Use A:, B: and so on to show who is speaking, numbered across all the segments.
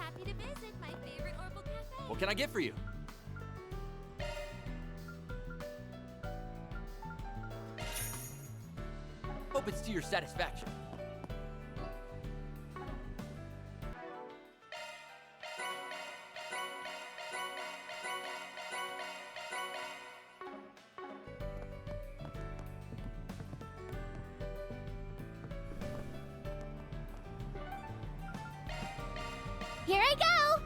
A: Happy to visit my favorite Orbital Cafe.
B: What can I get for you? Hope it's to your satisfaction.
A: Here I go!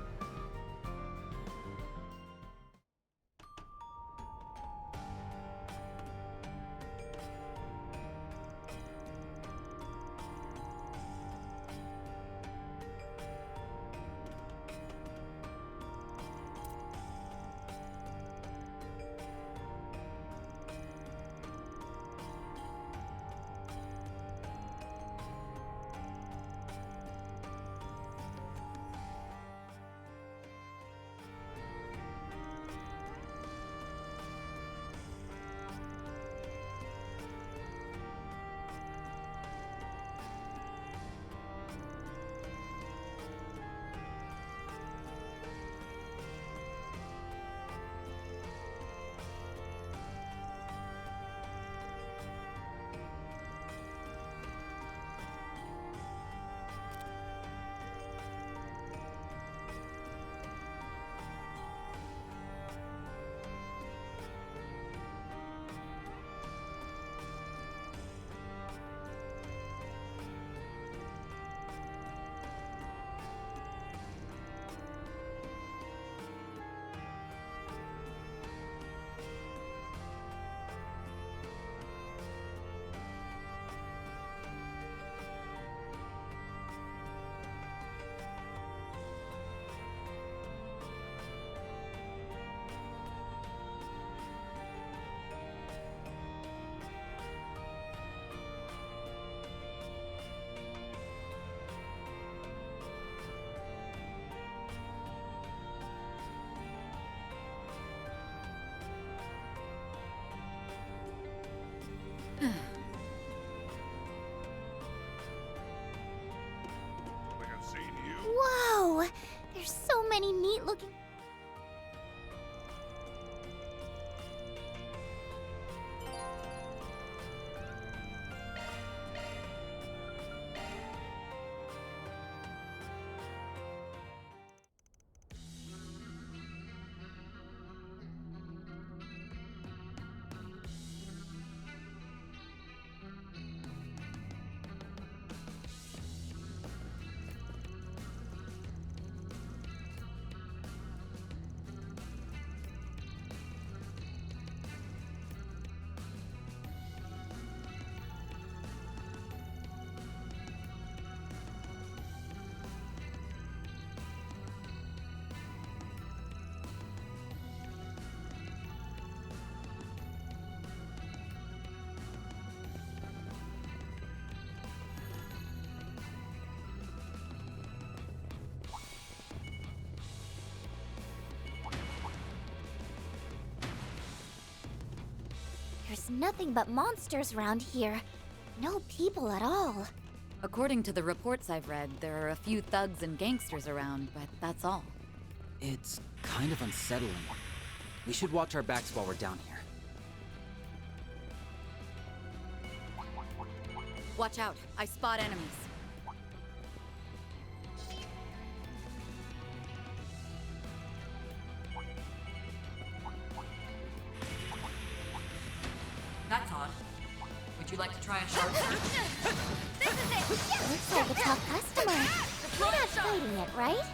A: Whoa! There's so many neat looking... There's nothing but monsters around here. No people at all.
C: According to the reports I've read, there are a few thugs and gangsters around, but that's all.
B: It's kind of unsettling. We should watch our backs while we're down here.
C: Watch out, I spot enemies. That's odd. Would you like to try a sharp search?
A: This is it! Looks like a tough customer. You're not fighting it, right?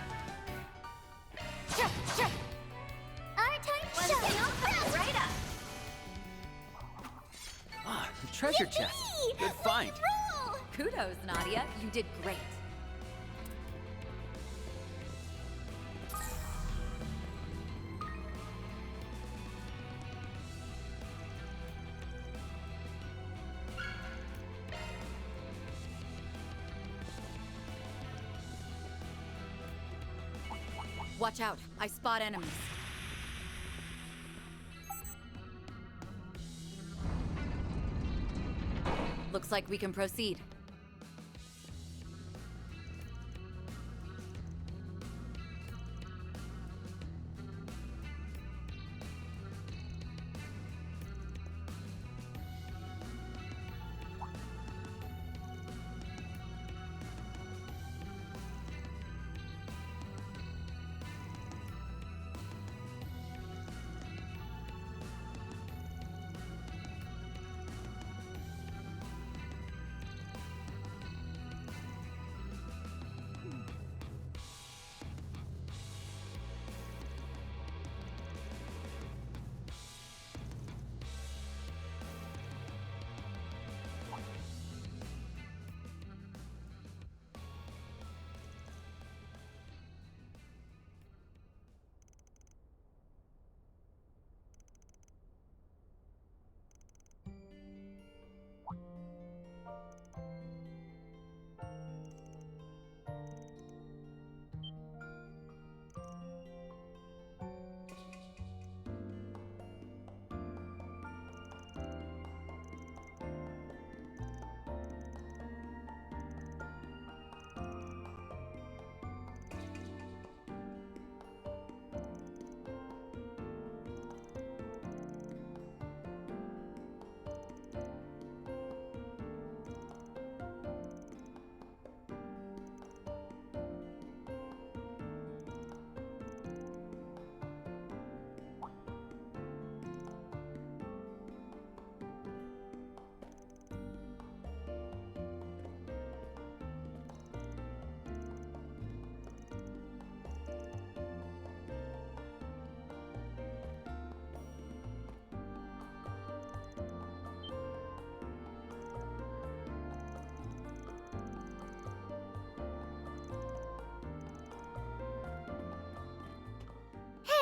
A: Our time to shine! Right up!
B: Ah, the treasure chest. Good find.
A: Roll!
C: Kudos, Nadia. You did great. Watch out, I spot enemies. Looks like we can proceed.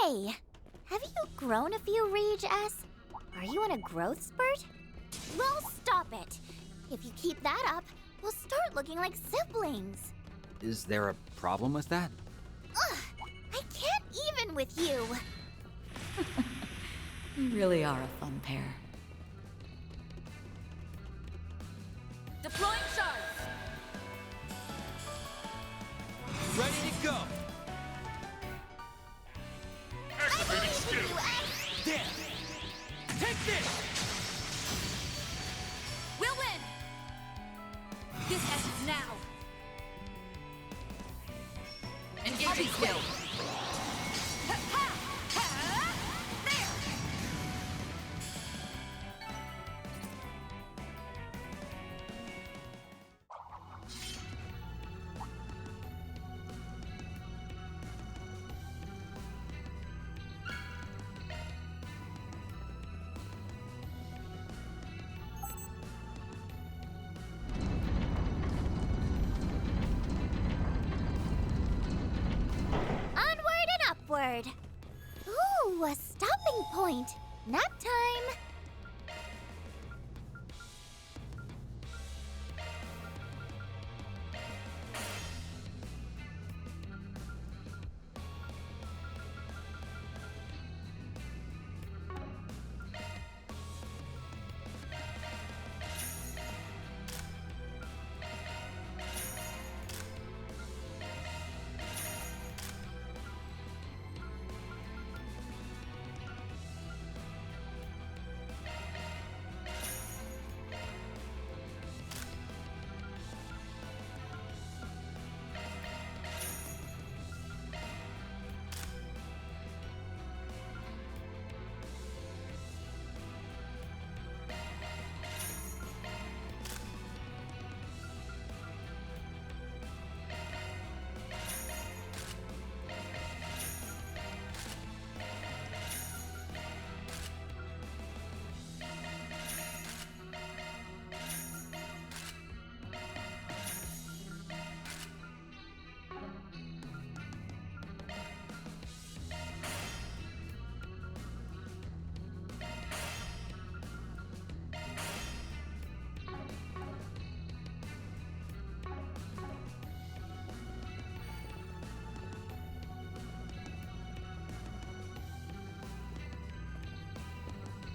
A: Hey, have you grown a few, Reg-S? Are you on a growth spurt? Well, stop it. If you keep that up, we'll start looking like siblings.
B: Is there a problem with that?
A: Ugh, I can't even with you.
C: You really are a fun pair.
D: Deploying shards!
B: Ready to go!
A: Activating skill!
B: There! Take this!
D: We'll win! This ends now! Engaging skill!
A: Onward and upward. Ooh, a stopping point. Nap time.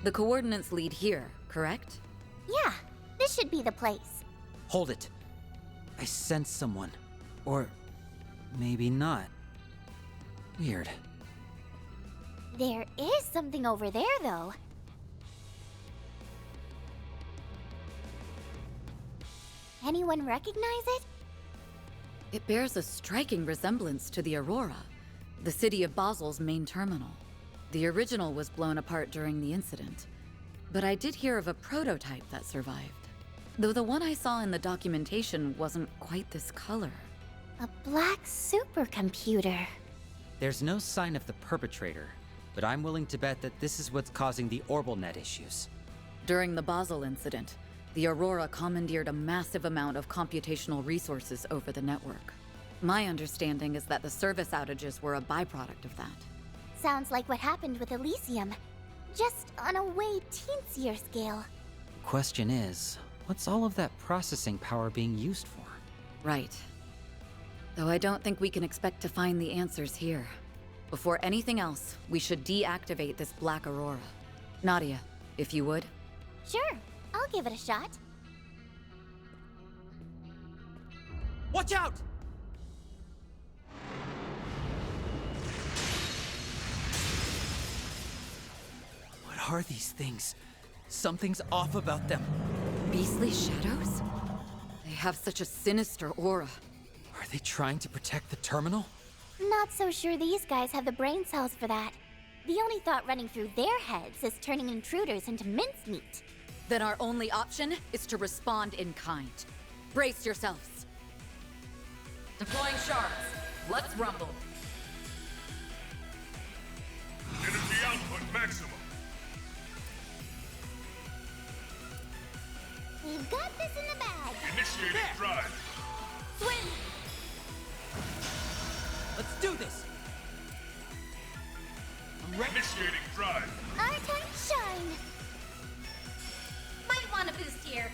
C: The coordinates lead here, correct?
A: Yeah, this should be the place.
B: Hold it. I sense someone. Or maybe not. Weird.
A: There is something over there, though. Anyone recognize it?
C: It bears a striking resemblance to the Aurora, the city of Basel's main terminal. The original was blown apart during the incident, but I did hear of a prototype that survived. Though the one I saw in the documentation wasn't quite this color.
A: A black supercomputer.
B: There's no sign of the perpetrator, but I'm willing to bet that this is what's causing the OrbitalNet issues.
C: During the Basel incident, the Aurora commandeered a massive amount of computational resources over the network. My understanding is that the service outages were a byproduct of that.
A: Sounds like what happened with Elysium. Just on a way teensier scale.
B: Question is, what's all of that processing power being used for?
C: Right. Though I don't think we can expect to find the answers here. Before anything else, we should deactivate this Black Aurora. Nadia, if you would.
A: Sure, I'll give it a shot.
B: Watch out! What are these things? Something's off about them.
C: Beastly shadows? They have such a sinister aura.
B: Are they trying to protect the terminal?
A: Not so sure these guys have the brain cells for that. The only thought running through their heads is turning intruders into mincemeat.
C: Then our only option is to respond in kind. Brace yourselves.
D: Deploying shards. Let's rumble.
E: Energy output maximum.
A: We've got this in the bag.
E: Initiating drive.
A: Swim!
B: Let's do this!
E: Initiating drive.
A: Our time to shine.
D: Might want a boost here.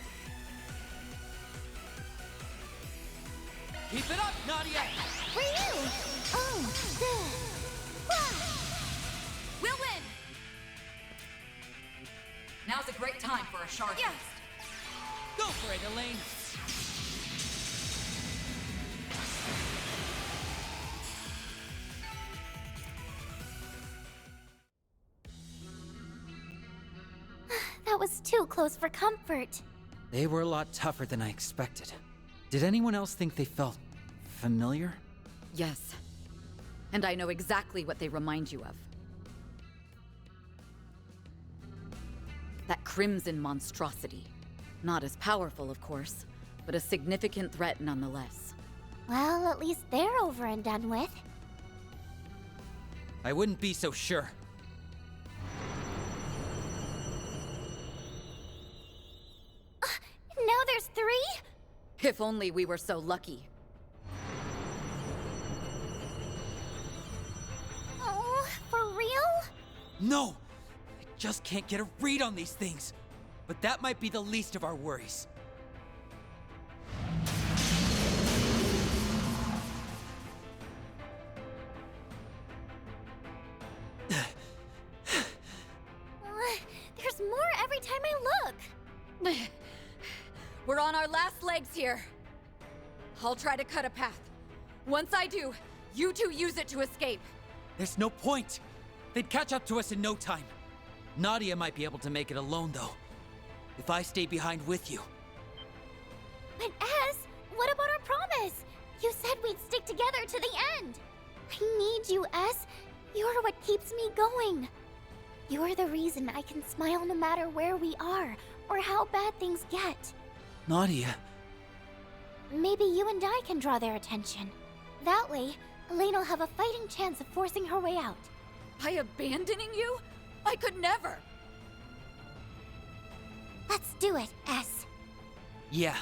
B: Keep it up, Nadia!
A: For you! Oh, good.
D: We'll win! Now's a great time for a shard Yes. boost.
B: Go for it, Elaine!
A: That was too close for comfort.
B: They were a lot tougher than I expected. Did anyone else think they felt familiar?
C: Yes. And I know exactly what they remind you of. That crimson monstrosity. Not as powerful, of course, but a significant threat nonetheless.
A: Well, at least they're over and done with.
B: I wouldn't be so sure.
A: Now there's 3?
C: If only we were so lucky.
A: Oh, for real?
B: No! I just can't get a read on these things. But that might be the least of our worries.
A: There's more every time I look.
C: We're on our last legs here. I'll try to cut a path. Once I do, you two use it to escape.
B: There's no point. They'd catch up to us in no time. Nadia might be able to make it alone, though. If I stay behind with you.
A: But Ez, what about our promise? You said we'd stick together to the end. I need you, Ez. You're what keeps me going. You're the reason I can smile no matter where we are or how bad things get.
B: Nadia.
A: Maybe you and I can draw their attention. That way, Elaine will have a fighting chance of forcing her way out.
C: By abandoning you? I could never!
A: Let's do it, Ez.
B: Yeah.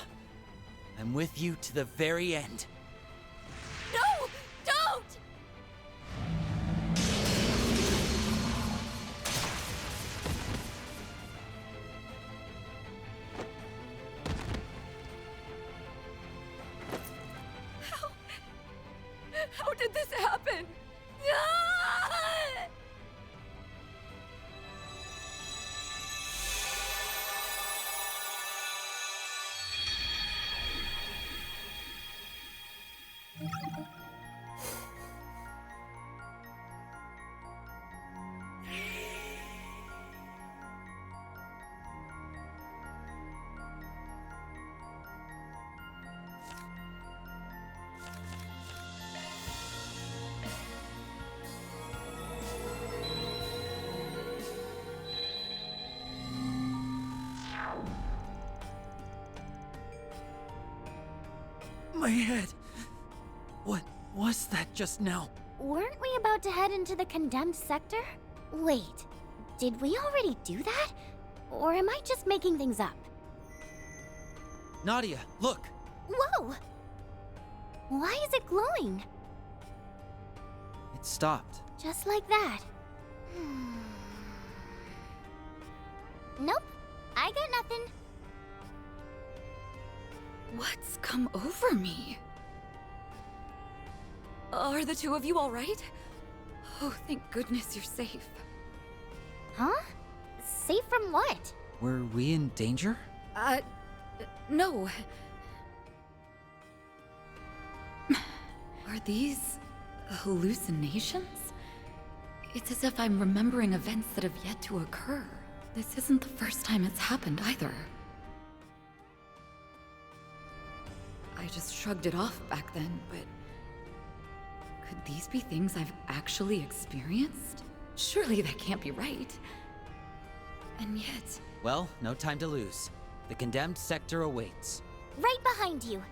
B: I'm with you to the very end.
C: No! Don't! How did this happen? Ah!
B: My head. What was that just now?
A: Weren't we about to head into the condemned sector? Wait, did we already do that? Or am I just making things up?
B: Nadia, look.
A: Whoa! Why is it glowing?
B: It stopped.
A: Just like that. Nope, I got nothing.
C: What's come over me? Are the two of you all right? Oh, thank goodness you're safe.
A: Huh? Safe from what?
B: Were we in danger?
C: No. Are these hallucinations? It's as if I'm remembering events that have yet to occur. This isn't the first time it's happened either. I just shrugged it off back then, but... could these be things I've actually experienced? Surely that can't be right. And yet...
B: Well, no time to lose. The condemned sector awaits.
A: Right behind you.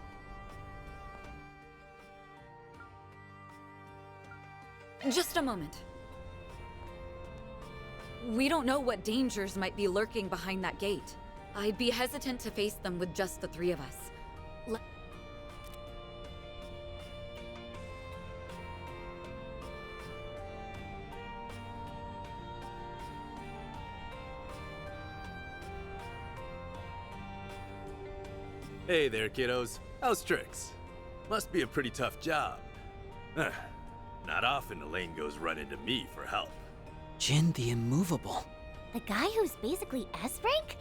C: Just a moment. We don't know what dangers might be lurking behind that gate. I'd be hesitant to face them with just the three of us.
F: Hey there, kiddos. How's tricks? Must be a pretty tough job. Huh. Not often Elaine goes running to me for help.
B: Jin the Immovable.
A: The guy who's basically S-rank?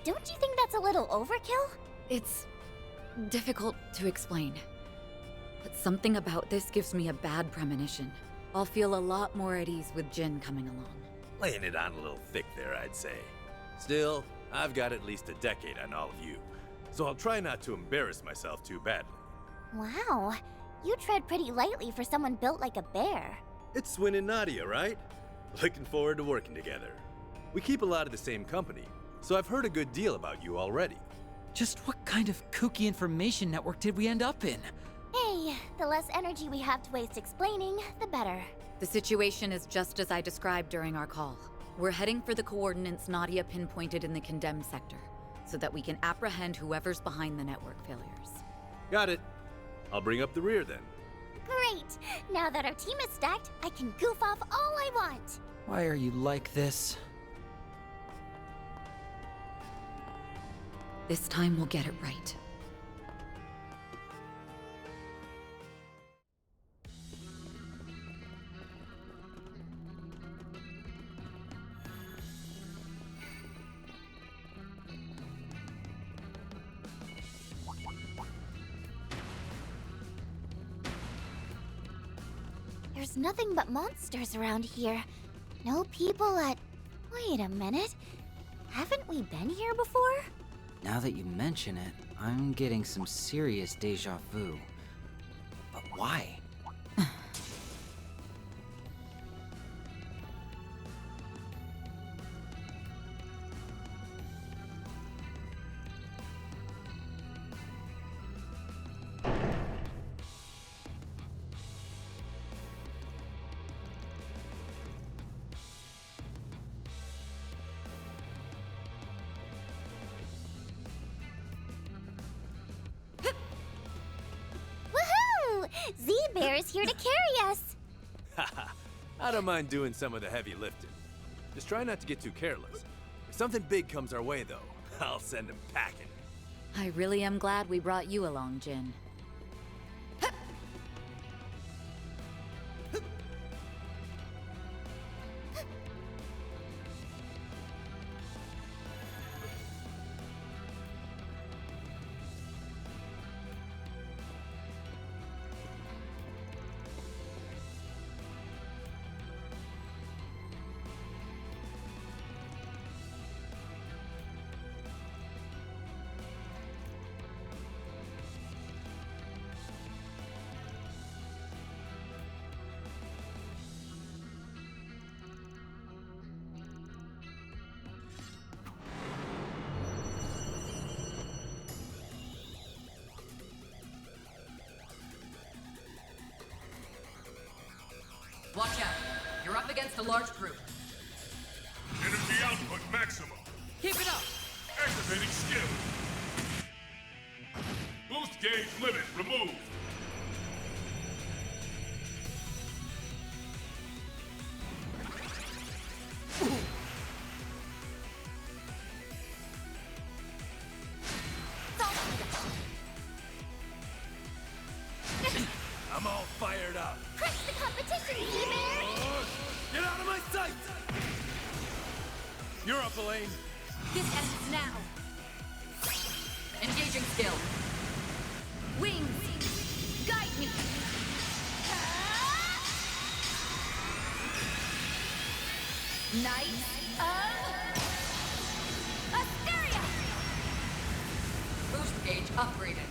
A: Don't you think that's a little overkill?
C: It's difficult to explain. But something about this gives me a bad premonition. I'll feel a lot more at ease with Jin coming along.
F: Laying it on a little thick there, I'd say. Still, I've got at least a decade on all of you, so I'll try not to embarrass myself too badly.
A: Wow, you tread pretty lightly for someone built like a bear.
F: It's Swin and Nadia, right? Looking forward to working together. We keep a lot of the same company, so I've heard a good deal about you already.
B: Just what kind of kooky information network did we end up in?
A: Hey, the less energy we have to waste explaining, the better.
C: The situation is just as I described during our call. We're heading for the coordinates Nadia pinpointed in the condemned sector, so that we can apprehend whoever's behind the network failures.
F: Got it. I'll bring up the rear then.
A: Great! Now that our team is stacked, I can goof off all I want.
B: Why are you like this?
C: This time we'll get it right.
A: There's nothing but monsters around here. No people at... Wait a minute. Haven't we been here before?
G: Now that you mention it, I'm getting some serious deja vu. But why?
A: Woohoo! Z-Bear is here to carry us.
F: Haha, I don't mind doing some of the heavy lifting. Just try not to get too careless. If something big comes our way, though, I'll send him packing.
C: I really am glad we brought you along, Jin.
D: Watch out. You're up against a large group.
E: Energy output maximum.
B: Keep it up!
E: Activating skill. Boost gauge limit removed.
F: I'm all fired up.
A: Crush the competition, Z-Bear!
F: Get out of my sight! You're up, Elaine.
D: This ends now. Engaging skill.
A: Wings, guide me! Knight of Asteria!
D: Boost gauge upgraded.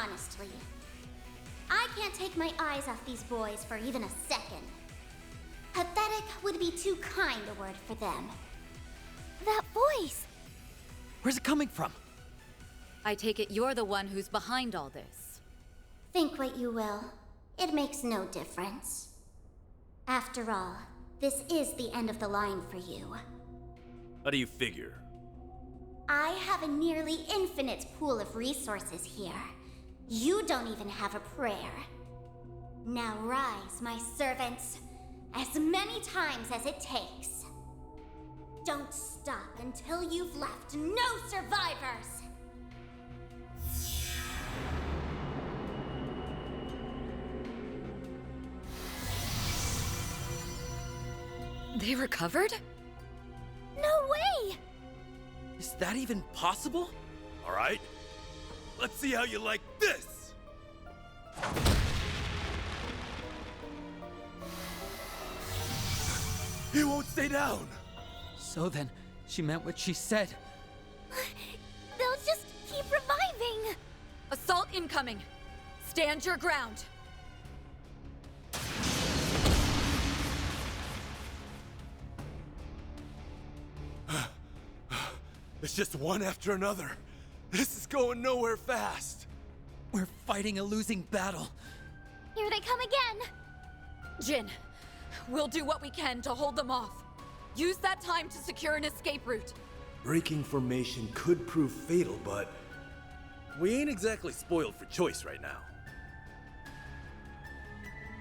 A: honestly. I can't take my eyes off these boys for even a second. Pathetic would be too kind a word for them.
H: That voice!
B: Where's it coming from?
C: I take it you're the one who's behind all this.
A: Think what you will. It makes no difference. After all, this is the end of the line for you.
F: How do you figure?
A: I have a nearly infinite pool of resources here. You don't even have a prayer. Now rise, my servants, as many times as it takes. Don't stop until you've left no survivors!
C: They recovered?
H: No way!
B: Is that even possible?
F: All right, let's see how you like this! He won't stay down!
B: So then, she meant what she said.
H: They'll just keep reviving!
C: Assault incoming! Stand your ground!
F: It's just one after another. This is going nowhere fast.
B: We're fighting a losing battle.
H: Here they come again!
C: Jin, we'll do what we can to hold them off. Use that time to secure an escape route.
F: Breaking formation could prove fatal, but we ain't exactly spoiled for choice right now.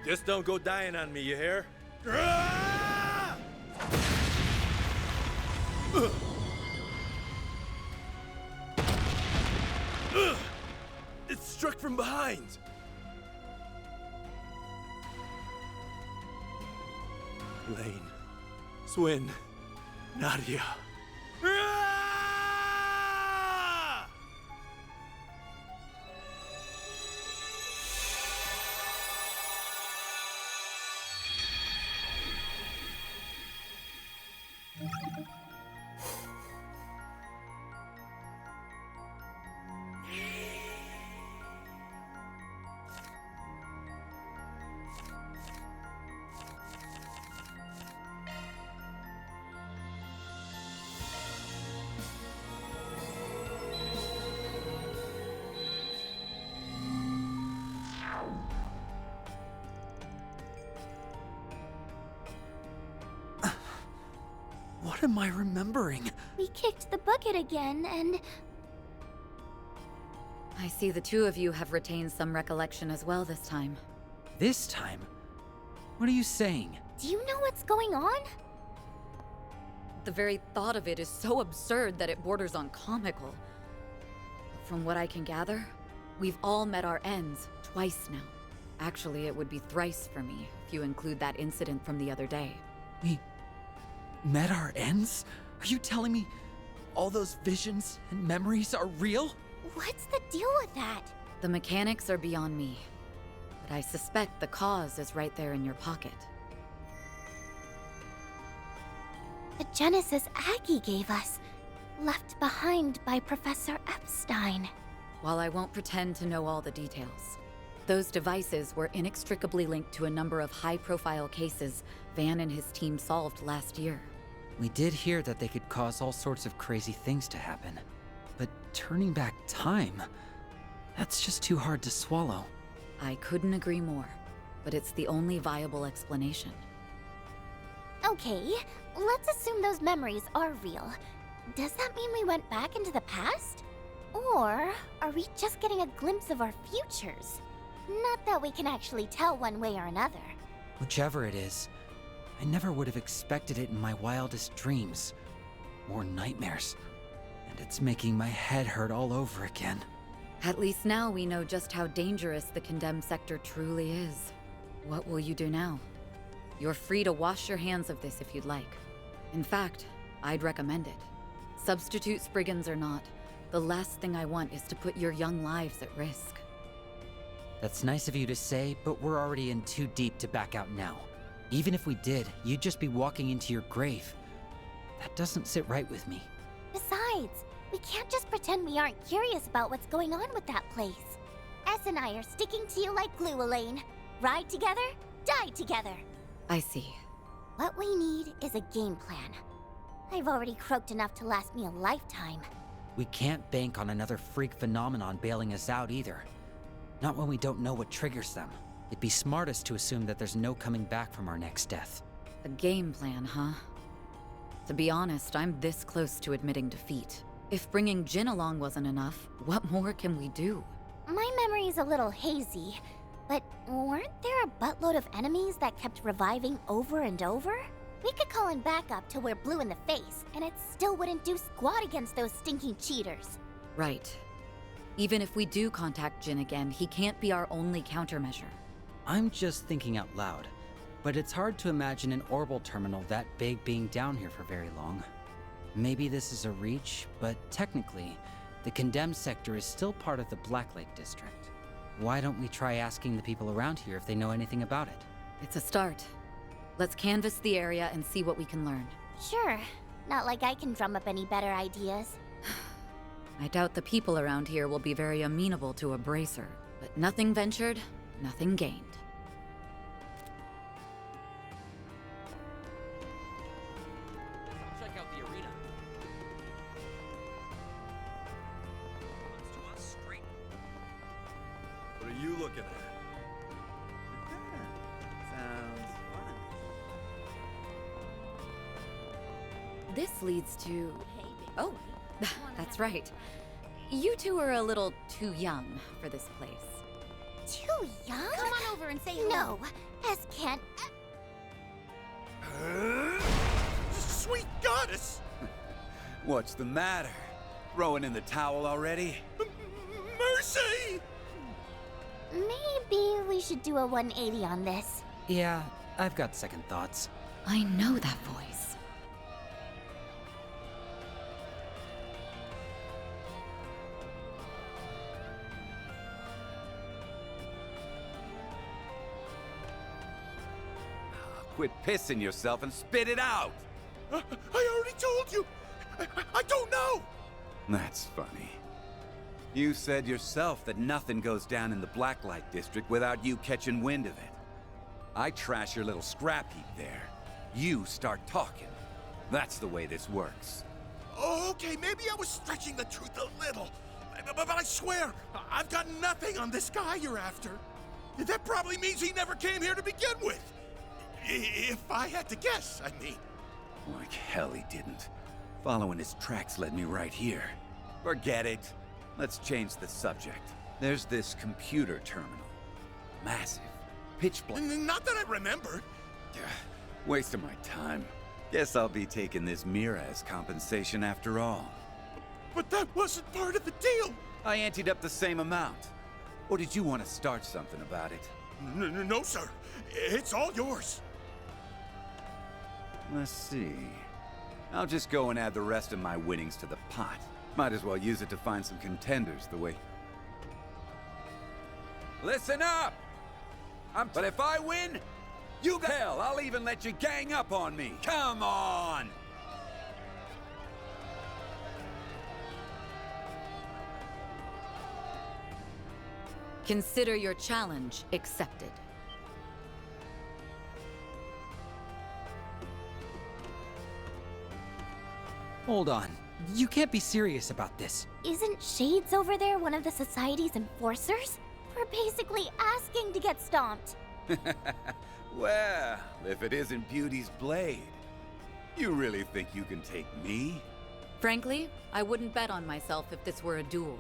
F: Just don't go dying on me, you hear? Ah! Ugh. Ugh. It struck from behind. Lane, Swin, Nadia. Ah!
B: What am I remembering?
H: We kicked the bucket again, and
C: I see the two of you have retained some recollection as well this time.
B: This time? What are you saying?
H: do you know what's going on?
C: The very thought of it is so absurd that it borders on comical. From what I can gather, we've all met our ends twice now. Actually, it would be thrice for me if you include that incident from the other day.
B: We met our ends? Are you telling me all those visions and memories are real?
H: What's the deal with that?
C: The mechanics are beyond me, but I suspect the cause is right there in your pocket.
H: The Genesis Aggie gave us, left behind by Professor Epstein.
C: While I won't pretend to know all the details, those devices were inextricably linked to a number of high-profile cases Van and his team solved last year.
B: We did hear that they could cause all sorts of crazy things to happen. But turning back time, that's just too hard to swallow.
C: I couldn't agree more, but it's the only viable explanation.
H: Okay, let's assume those memories are real. Does that mean we went back into the past? Or are we just getting a glimpse of our futures? Not that we can actually tell one way or another.
B: Whichever it is, I never would have expected it in my wildest dreams. Or nightmares. And it's making my head hurt all over again.
C: At least now we know just how dangerous the condemned sector truly is. What will you do now? You're free to wash your hands of this if you'd like. In fact, I'd recommend it. Substitute Spriggans or not, the last thing I want is to put your young lives at risk.
B: That's nice of you to say, but we're already in too deep to back out now. Even if we did, you'd just be walking into your grave. That doesn't sit right with me.
H: Besides, we can't just pretend we aren't curious about what's going on with that place. S and I are sticking to you like glue, Elaine. Ride together, die together.
C: I see.
H: What we need is a game plan. I've already croaked enough to last me a lifetime.
B: We can't bank on another freak phenomenon bailing us out either. Not when we don't know what triggers them. It'd be smartest to assume that there's no coming back from our next death.
C: A game plan, huh? To be honest, I'm this close to admitting defeat. If bringing Jin along wasn't enough, what more can we do?
H: My memory's a little hazy, but weren't there a buttload of enemies that kept reviving over and over? We could call in backup till we're blue in the face, and it still wouldn't do squat against those stinking cheaters.
C: Right. Even if we do contact Jin again, he can't be our only countermeasure.
B: I'm just thinking out loud, but it's hard to imagine an orbital terminal that big being down here for very long. Maybe this is a reach, but technically, the condemned sector is still part of the Blacklake district. Why don't we try asking the people around here if they know anything about it?
C: It's a start. Let's canvass the area and see what we can learn.
H: Sure. Not like I can drum up any better ideas.
C: I doubt the people around here will be very amenable to a bracer, but nothing ventured, nothing gained.
G: Check out the arena. Comes to us straight.
F: What are you looking at?
G: Sounds fun.
C: This leads to... Oh, that's right. You two are a little too young for this place.
H: Too young?
A: Come on over and say hello.
H: No, S can't.
I: Sweet goddess!
F: What's the matter? Throwing in the towel already?
I: Mercy!
H: Maybe we should do a 180 on this.
B: Yeah, I've got second thoughts.
C: I know that voice.
F: Quit pissing yourself and spit it out!
I: I already told you! I don't know!
F: That's funny. You said yourself that nothing goes down in the Blacklight District without you catching wind of it. I trash your little scrap heap there. You start talking. That's the way this works.
I: Okay, maybe I was stretching the truth a little. But I swear, I've got nothing on this guy you're after. That probably means he never came here to begin with. If I had to guess, I mean.
F: Like hell he didn't. Following his tracks led me right here. Forget it. Let's change the subject. There's this computer terminal. Massive. Pitch black.
I: Not that I remember.
F: Wasting my time. Guess I'll be taking this mirror as compensation after all.
I: But that wasn't part of the deal.
F: I anteed up the same amount. Or did you want to start something about it?
I: No, sir. It's all yours.
F: Let's see. I'll just go and add the rest of my winnings to the pot. Might as well use it to find some contenders the way... Listen up! But if I win, you got... Hell, I'll even let you gang up on me. Come on!
C: Consider your challenge accepted.
B: Hold on. You can't be serious about this.
H: Isn't Shades over there one of the Society's enforcers? We're basically asking to get stomped.
F: Well, if it isn't Beauty's blade. You really think you can take me?
C: Frankly, I wouldn't bet on myself if this were a duel.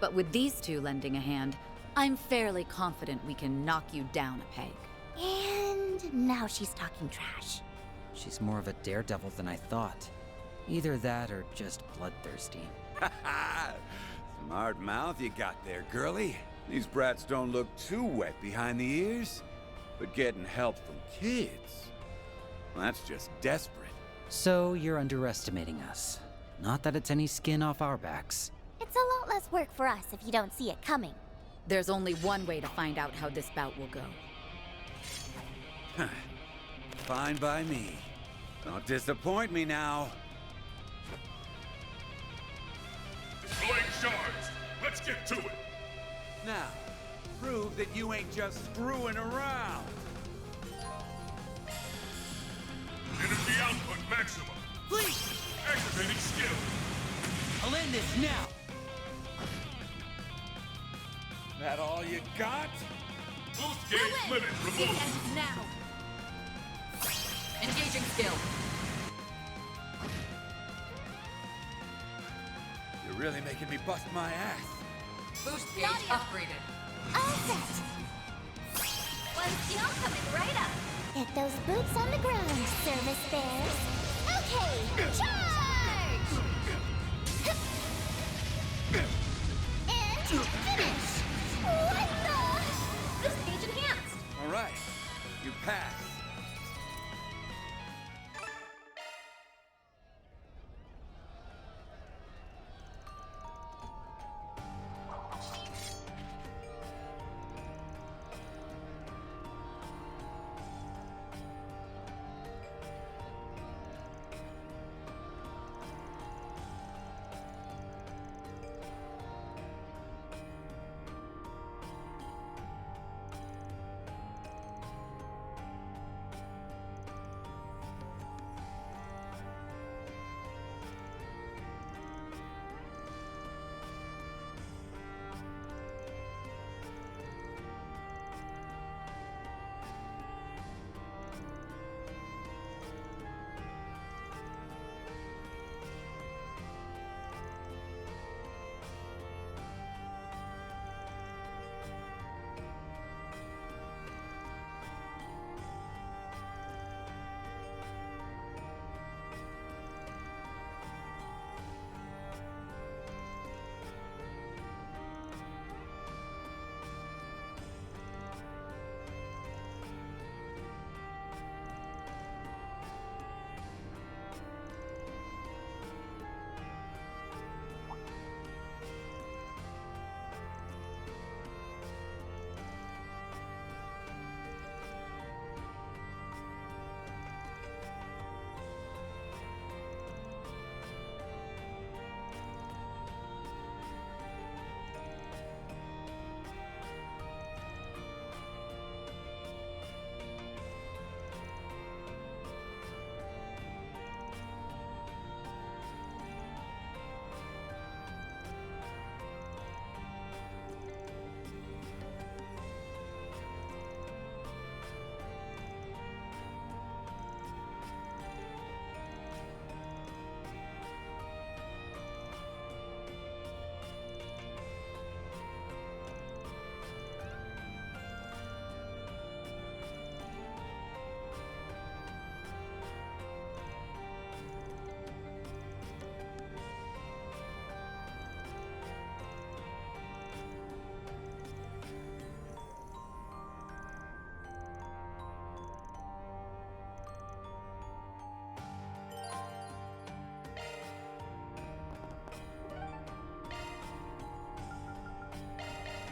C: But with these two lending a hand, I'm fairly confident we can knock you down a peg.
H: And now she's talking trash.
B: She's more of a daredevil than I thought. Either that or just bloodthirsty.
F: Smart mouth you got there, girlie. These brats don't look too wet behind the ears. But getting help from kids, that's just desperate.
B: So you're underestimating us. Not that it's any skin off our backs.
H: It's a lot less work for us if you don't see it coming.
C: There's only one way to find out how this bout will go.
F: Fine by me. Don't disappoint me now.
E: Displaying shards. Let's get to it.
F: Now, prove that you ain't just screwing around.
E: Energy output maximum.
B: Please!
E: Activating skill.
B: I'll end this now!
F: That all you got?
E: Boost gauge limit removed.
D: Ends now. Engaging skill.
F: You're really making me bust my ass.
D: Boost gauge upgraded.
H: All set.
A: One skill coming right up.
H: Get those boots on the ground, service bears. Okay, charge! And finish! What the?
A: Boost gauge enhanced.
F: All right, you pass.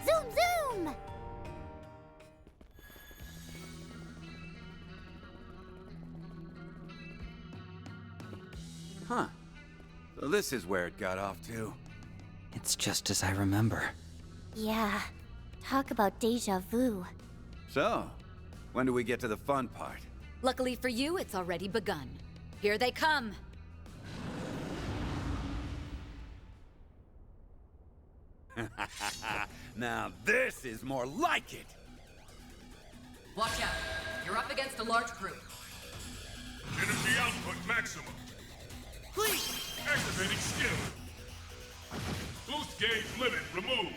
H: Zoom, zoom!
F: Huh. So this is where it got off to.
B: It's just as I remember.
H: Yeah, talk about deja vu.
F: So, when do we get to the fun part?
C: Luckily for you, it's already begun. Here they come.
F: Now this is more like it!
D: Watch out. You're up against a large group.
E: Energy output maximum.
B: Please!
E: Activating skill. Boost gauge limit removed.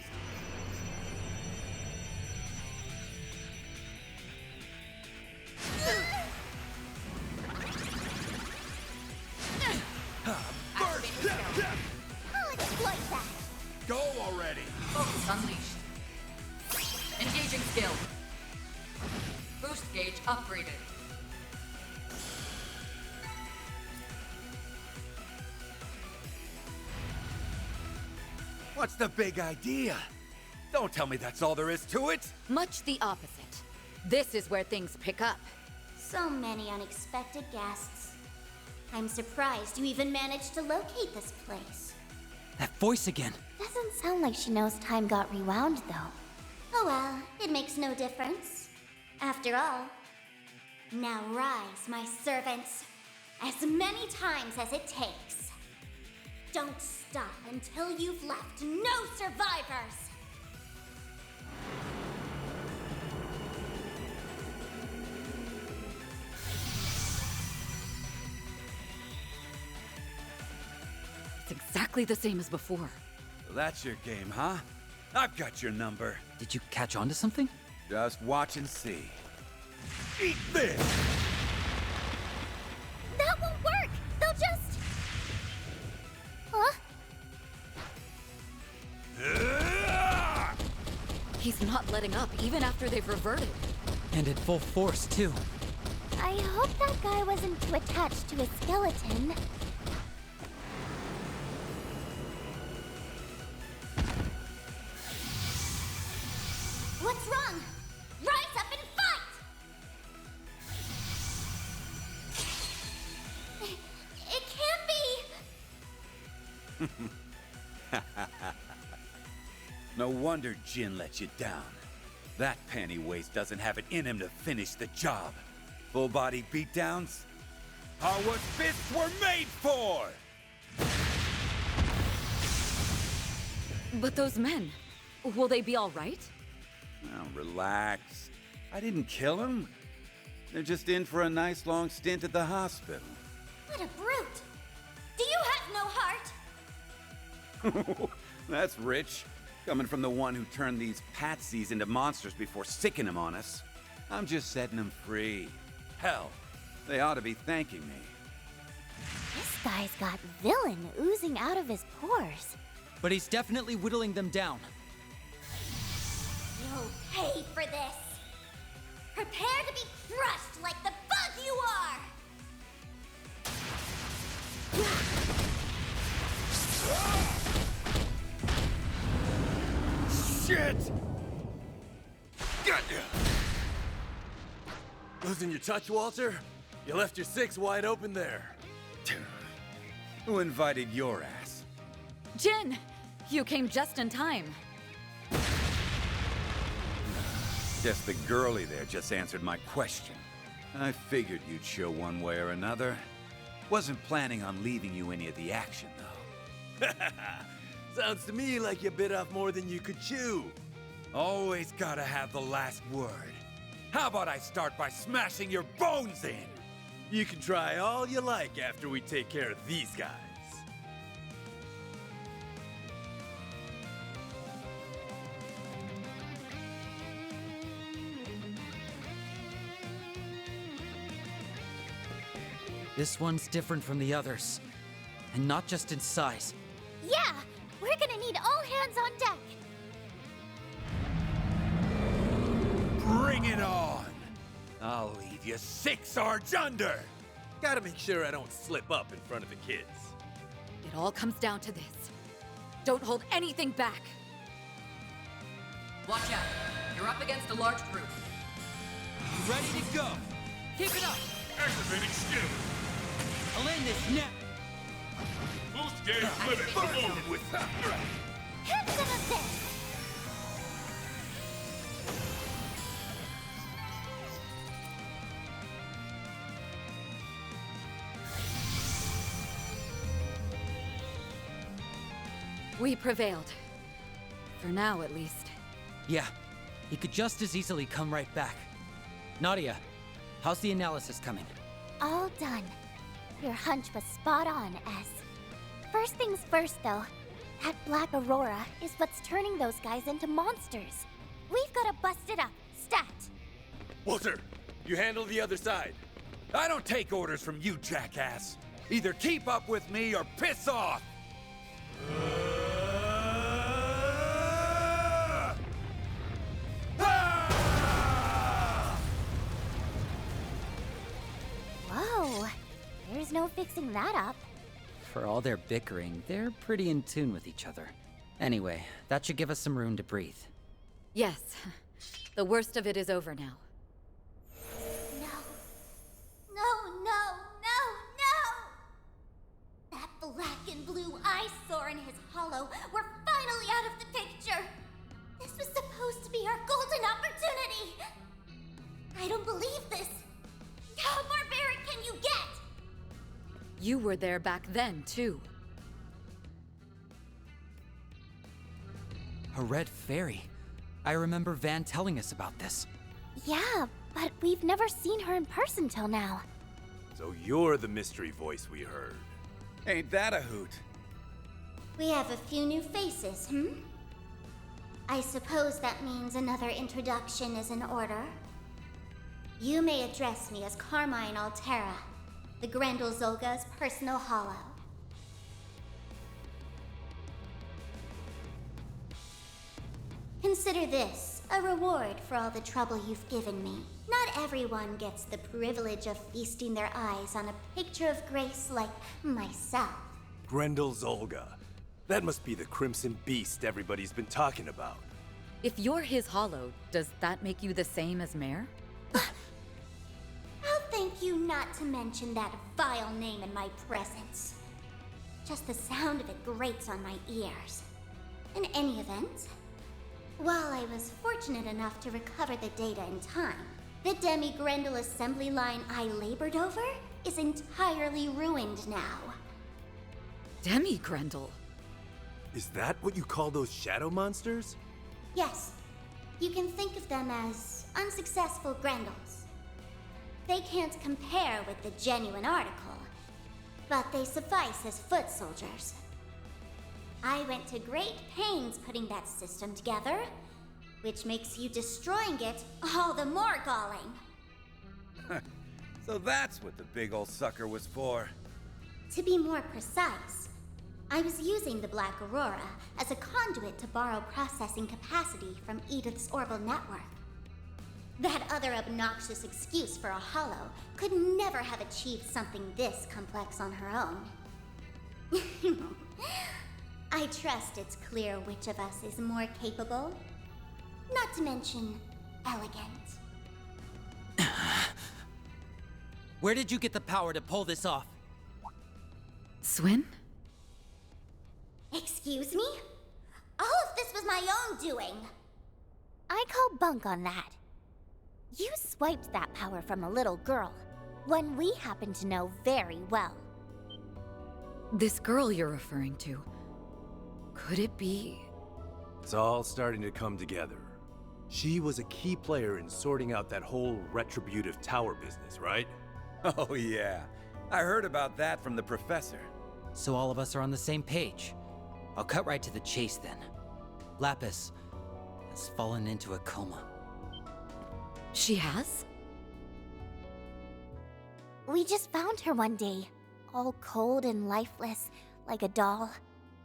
H: I'll exploit that.
F: Go already!
D: Focus unleashed. Engaging skill. Boost gauge upgraded.
F: What's the big idea? Don't tell me that's all there is to it!
C: Much the opposite. This is where things pick up.
H: So many unexpected guests. I'm surprised you even managed to locate this place.
B: That voice again.
H: Doesn't sound like she knows time got rewound, though. Oh well, it makes no difference. After all, now rise, my servants, as many times as it takes. Don't stop until you've left no survivors!
C: It's exactly the same as before.
F: That's your game, huh? I've got your number.
B: Did you catch on to something?
F: Just watch and see. Eat this!
H: That won't work! They'll just... Huh?
C: He's not letting up, even after they've reverted.
B: And at full force, too.
H: I hope that guy wasn't too attached to his skeleton. What's wrong? Rise up and fight! It can't be!
F: No wonder Jin let you down. That panty-waist doesn't have it in him to finish the job. Full-body beatdowns are what fists were made for!
C: But those men, will they be all right?
F: Now, relax. I didn't kill them. They're just in for a nice long stint at the hospital.
H: What a brute! Do you have no heart?
F: That's rich. Coming from the one who turned these patsies into monsters before sicking them on us. I'm just setting them free. Hell, they ought to be thanking me.
H: This guy's got villain oozing out of his pores.
B: But he's definitely whittling them down.
H: You'll pay for this! Prepare to be crushed like the bug you are!
I: Shit! Got ya! Losing your touch, Walter? You left your six wide open there.
F: Who invited your ass?
C: Jin! You came just in time.
F: Guess the girlie there just answered my question. I figured you'd show one way or another. Wasn't planning on leaving you any of the action, though.
I: Sounds to me like you bit off more than you could chew.
F: Always gotta have the last word. How about I start by smashing your bones in?
I: You can try all you like after we take care of these guys.
B: This one's different from the others. And not just in size.
H: Yeah! We're gonna need all hands on deck!
F: Bring it on! I'll leave you 6 Sarge under!
I: Gotta make sure I don't slip up in front of the kids.
C: It all comes down to this. Don't hold anything back.
D: Watch out. You're up against a large group.
B: Ready to go!
C: Keep it up!
E: Activating skill.
B: I'll end this now!
E: Boost gauge limit removed.
H: Have some of this!
C: We prevailed. For now, at least.
B: Yeah, he could just as easily come right back. Nadia, how's the analysis coming?
H: All done. Your hunch was spot on, S. First things first, though. That black aurora is what's turning those guys into monsters. We've gotta bust it up. Stat!
I: Walter, you handle the other side.
F: I don't take orders from you, jackass. Either keep up with me or piss off!
H: Whoa. There's no fixing that up.
B: For all their bickering, they're pretty in tune with each other. Anyway, that should give us some room to breathe.
C: Yes. The worst of it is over now.
H: No. No, no, no, no! That black and blue eyesore in his hollow were finally out of the picture! This was supposed to be our goal!
C: You were there back then, too.
B: A red fairy. I remember Van telling us about this.
H: Yeah, but we've never seen her in person till now.
J: So you're the mystery voice we heard.
F: Ain't that a hoot?
A: We have a few new faces, I suppose that means another introduction is in order. You may address me as Carmine Altera, the Grendel Zolga's personal hollow. Consider this a reward for all the trouble you've given me. Not everyone gets the privilege of feasting their eyes on a picture of grace like myself.
J: Grendel Zolga. That must be the Crimson Beast everybody's been talking about.
C: If you're his hollow, does that make you the same as Mare?
A: I'll thank you not to mention that vile name in my presence. Just the sound of it grates on my ears. In any event, while I was fortunate enough to recover the data in time, the Demi-Grendel assembly line I labored over is entirely ruined now.
C: Demi-Grendel?
J: Is that what you call those shadow monsters?
A: Yes, you can think of them as unsuccessful Grendels. They can't compare with the genuine article, but they suffice as foot soldiers. I went to great pains putting that system together, which makes you destroying it all the more galling.
F: So that's what the big old sucker was for.
A: To be more precise, I was using the Black Aurora as a conduit to borrow processing capacity from Edith's orbital network. That other obnoxious excuse for a hollow could never have achieved something this complex on her own. I trust it's clear which of us is more capable, not to mention elegant.
B: Where did you get the power to pull this off?
C: Swin?
A: Excuse me? All of this was my own doing.
H: I call bunk on that. You swiped that power from a little girl, one we happen to know very well.
C: This girl you're referring to, could it be...
J: It's all starting to come together. She was a key player in sorting out that whole retributive tower business, right?
F: Oh yeah, I heard about that from the professor.
B: So all of us are on the same page. I'll cut right to the chase then. Lapis has fallen into a coma.
C: She has?
H: We just found her one day, all cold and lifeless, like a doll.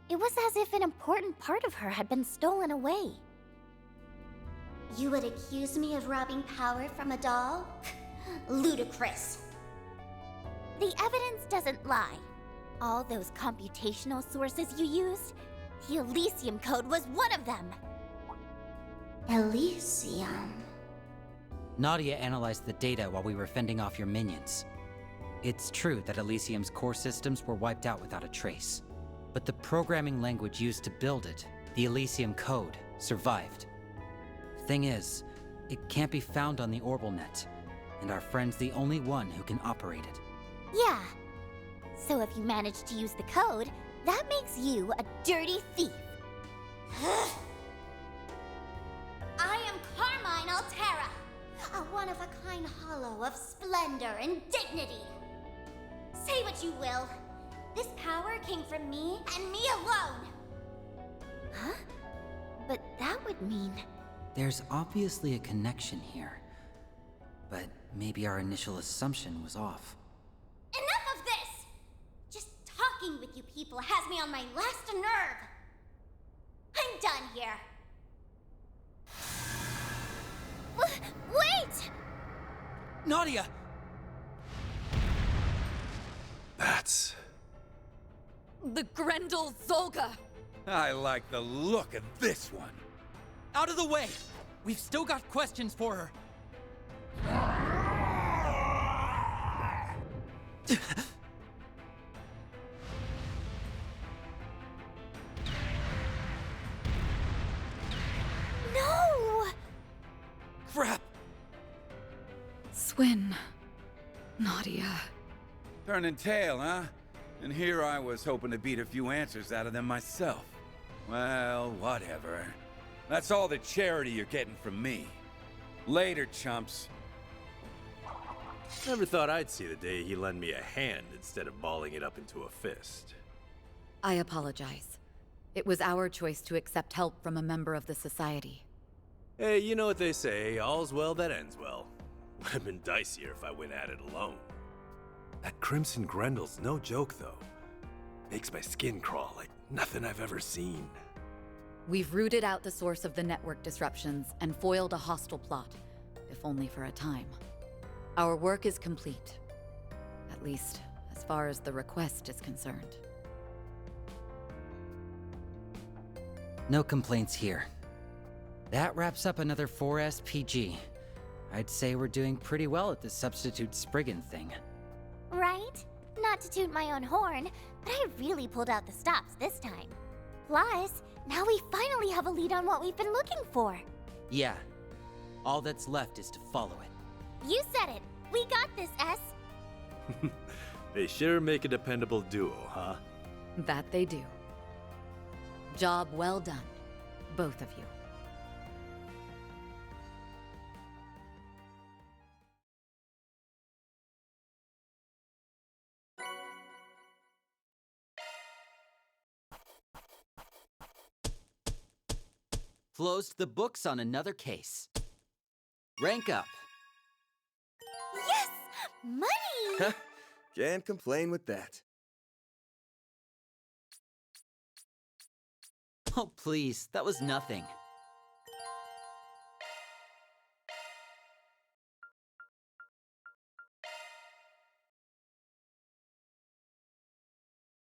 H: It was as if an important part of her had been stolen away.
A: You would accuse me of robbing power from a doll? Ludicrous.
H: The evidence doesn't lie. All those computational sources you used, the Elysium code was one of them.
A: Elysium.
B: Nadia analyzed the data while we were fending off your minions. It's true that Elysium's core systems were wiped out without a trace. But the programming language used to build it, the Elysium code, survived. Thing is, it can't be found on the OrbitalNet, and our friend's the only one who can operate it.
H: Yeah. So if you manage to use the code, that makes you a dirty thief.
A: I am Carmine Altera, a one-of-a-kind hollow of splendor and dignity. Say what you will, this power came from me and me alone.
H: Huh? But that would mean...
B: There's obviously a connection here. But maybe our initial assumption was off.
A: Enough of this! Just talking with you people has me on my last nerve. I'm done here.
H: Wait!
B: Nadia!
J: That's...
C: The Grendel Zolga!
F: I like the look of this one.
B: Out of the way! We've still got questions for her.
H: No!
B: Crap!
C: Swin. Nadia.
F: Turning tail, huh? And here I was hoping to beat a few answers out of them myself. Well, whatever. That's all the charity you're getting from me. Later, chumps.
J: Never thought I'd see the day he lent me a hand instead of balling it up into a fist.
C: I apologize. It was our choice to accept help from a member of the society.
J: Hey, you know what they say, all's well that ends well. Would have been dicier if I went at it alone. That Crimson Grendel's no joke, though. Makes my skin crawl like nothing I've ever seen.
C: We've rooted out the source of the network disruptions and foiled a hostile plot, if only for a time. Our work is complete. At least, as far as the request is concerned.
B: No complaints here. That wraps up another 4S PG. I'd say we're doing pretty well at this substitute Spriggan thing.
H: Right? Not to toot my own horn, but I really pulled out the stops this time. Plus, now we finally have a lead on what we've been looking for.
B: Yeah. All that's left is to follow it.
H: You said it. We got this, S.
J: They sure make a dependable duo, huh?
C: That they do. Job well done, both of you.
B: Closed the books on another case. Rank up.
H: Yes! Money!
K: Can't complain with that.
B: Oh, please, that was nothing.